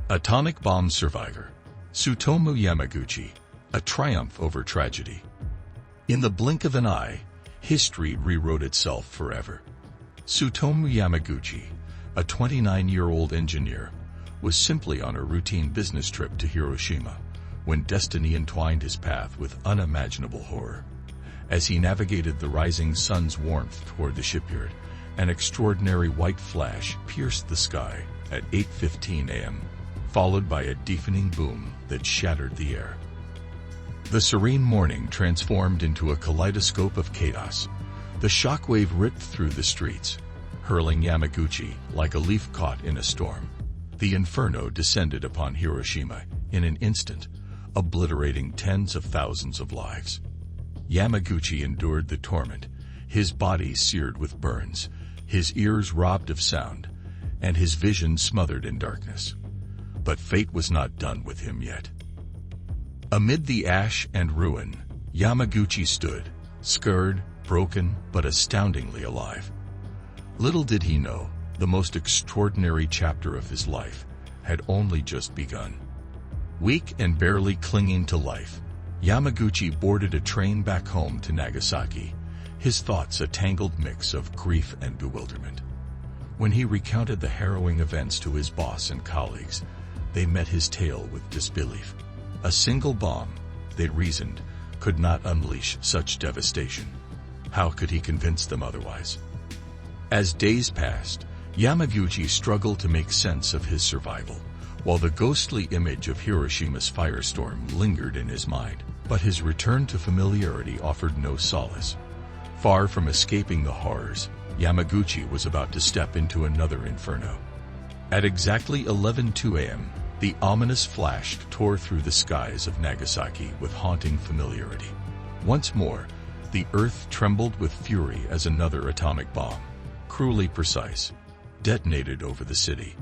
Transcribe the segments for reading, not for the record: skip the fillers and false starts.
Atomic bomb survivor, Tsutomu Yamaguchi, a triumph over tragedy. In the blink of an eye, history rewrote itself forever. Tsutomu Yamaguchi, a 29-year-old engineer, was simply on a routine business trip to Hiroshima when destiny entwined his path with unimaginable horror. As he navigated the rising sun's warmth toward the shipyard, an extraordinary white flash pierced the sky at 8:15 a.m., followed by a deafening boom that shattered the air. The serene morning transformed into a kaleidoscope of chaos. The shockwave ripped through the streets, hurling Yamaguchi like a leaf caught in a storm. The inferno descended upon Hiroshima in an instant, obliterating tens of thousands of lives. Yamaguchi endured the torment, his body seared with burns, his ears robbed of sound, and his vision smothered in darkness. But fate was not done with him yet. Amid the ash and ruin, Yamaguchi stood, scarred, broken, but astoundingly alive. Little did he know, the most extraordinary chapter of his life had only just begun. Weak and barely clinging to life, Yamaguchi boarded a train back home to Nagasaki, his thoughts a tangled mix of grief and bewilderment. When he recounted the harrowing events to his boss and colleagues, they met his tale with disbelief. A single bomb, they reasoned, could not unleash such devastation. How could he convince them otherwise? As days passed, Yamaguchi struggled to make sense of his survival, while the ghostly image of Hiroshima's firestorm lingered in his mind. But his return to familiarity offered no solace. Far from escaping the horrors, Yamaguchi was about to step into another inferno. At exactly 11:02 a.m., the ominous flash tore through the skies of Nagasaki with haunting familiarity. Once more, the earth trembled with fury as another atomic bomb, cruelly precise, detonated over the city.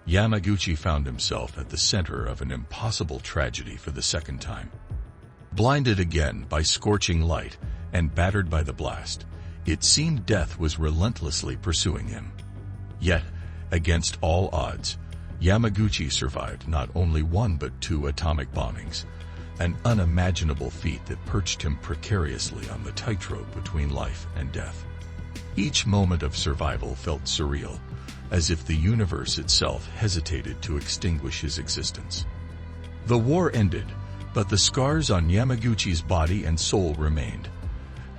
Yamaguchi found himself at the center of an impossible tragedy for the second time. Blinded again by scorching light and battered by the blast, it seemed death was relentlessly pursuing him. Yet, against all odds, Yamaguchi survived not only one but two atomic bombings, an unimaginable feat that perched him precariously on the tightrope between life and death. Each moment of survival felt surreal, as if the universe itself hesitated to extinguish his existence. The war ended, but the scars on Yamaguchi's body and soul remained,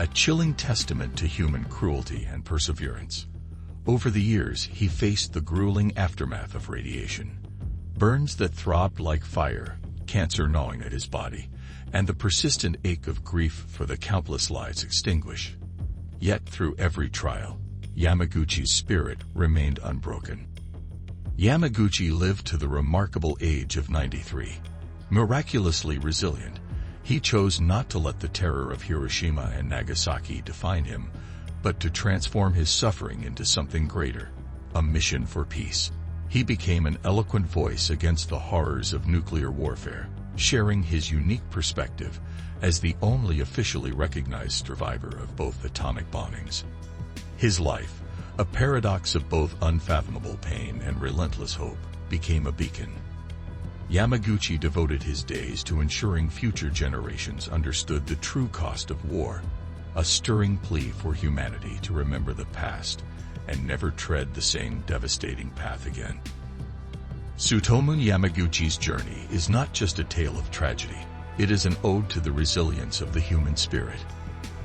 a chilling testament to human cruelty and perseverance. Over the years, he faced the grueling aftermath of radiation, burns that throbbed like fire, cancer gnawing at his body, and the persistent ache of grief for the countless lives extinguished. Yet through every trial, Yamaguchi's spirit remained unbroken. Yamaguchi lived to the remarkable age of 93. Miraculously resilient, he chose not to let the terror of Hiroshima and Nagasaki define him, but to transform his suffering into something greater, a mission for peace. He became an eloquent voice against the horrors of nuclear warfare, sharing his unique perspective as the only officially recognized survivor of both atomic bombings. His life, a paradox of both unfathomable pain and relentless hope, became a beacon. Yamaguchi devoted his days to ensuring future generations understood the true cost of war, a stirring plea for humanity to remember the past and never tread the same devastating path again. Tsutomu Yamaguchi's journey is not just a tale of tragedy, it is an ode to the resilience of the human spirit.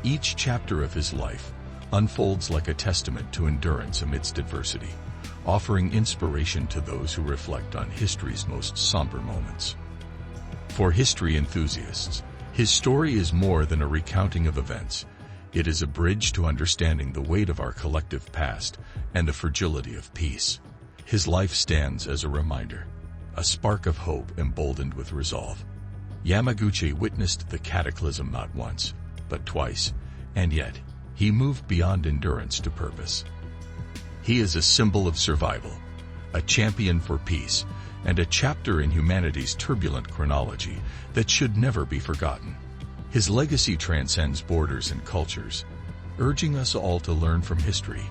Each chapter of his life unfolds like a testament to endurance amidst adversity, offering inspiration to those who reflect on history's most somber moments. For history enthusiasts, his story is more than a recounting of events. It is a bridge to understanding the weight of our collective past and the fragility of peace. His life stands as a reminder, a spark of hope emboldened with resolve. Yamaguchi witnessed the cataclysm not once, but twice, and yet, he moved beyond endurance to purpose. He is a symbol of survival, a champion for peace, and a chapter in humanity's turbulent chronology that should never be forgotten. His legacy transcends borders and cultures, urging us all to learn from history,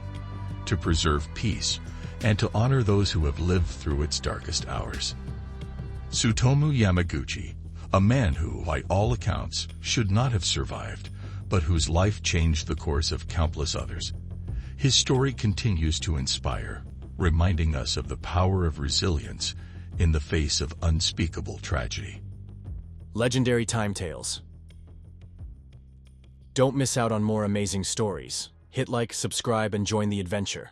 to preserve peace, and to honor those who have lived through its darkest hours. Tsutomu Yamaguchi, a man who, by all accounts, should not have survived, but whose life changed the course of countless others. His story continues to inspire, reminding us of the power of resilience in the face of unspeakable tragedy. Legendary Time Tales. Don't miss out on more amazing stories. Hit like, subscribe, and join the adventure.